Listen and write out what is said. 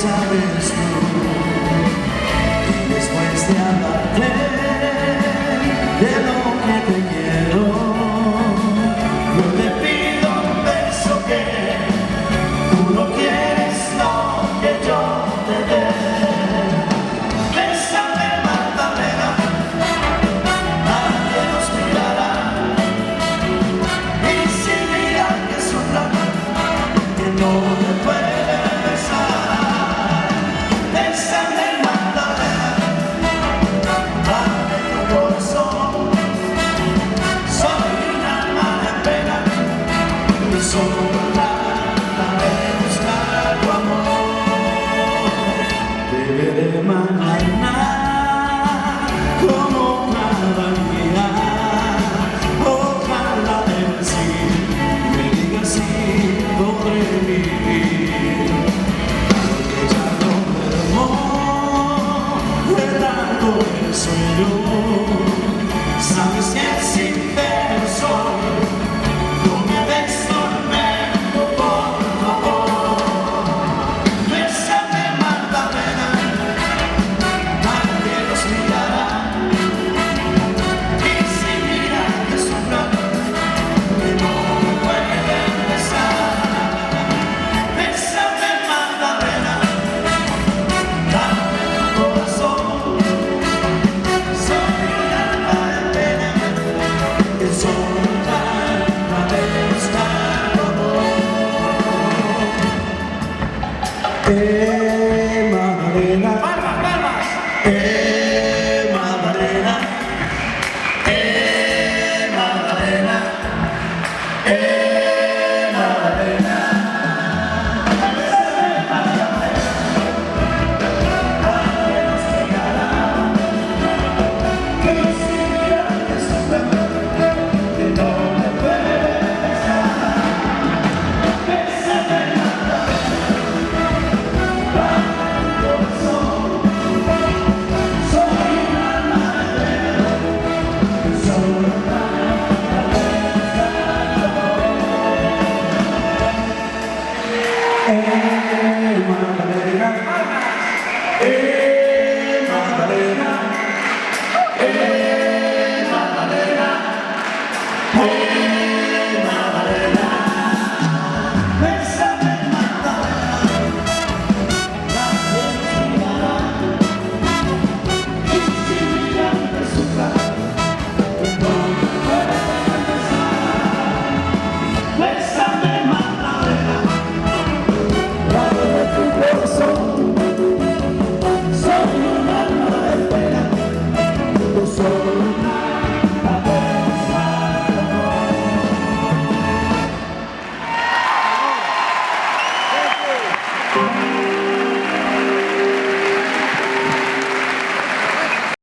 sabes tú. Y después de hablarte de lo que te quiero, yo te pido un beso que tú no quieres, no que yo te dé. Bésame, Magdalena, nadie nos mirará. Y si miran que es otra que no me puede besar, bésame, Magdalena, dame tu corazón. Soy un alma de pena y solo trata de buscar tu amor. Te veré mañana como cada día. Ojalá en sí me digas si podré vivir, porque ya no duermo de tanto el sueño. Sabes que sincero soy, no me des tormento, por favor. Bésame, Magdalena, nadie los mirará. Y si miran que sufran, que no me pueden besar. Bésame, Magdalena, dame tu corazón. Soy un alma de pena que solo trata de buscar tu amor. Magdalena, palmas, palmas. Magdalena, Magdalena, Magdalena. Nadie nos mirará. Y si miran que sufren, que no me pueden besar. Bésame, Magdalena, dame tu corazón. Soy un alma de pena que solo trata de buscar tu amor. Magdalena, Magdalena, Magdalena, Magdalena. Bésame, Magdalena, nadie nos mirará. Y si miran que sufran, no me pueden besar. Bésame, Magdalena, dame tu corazón. Soy un alma de pena que solo trata de buscar tu amor.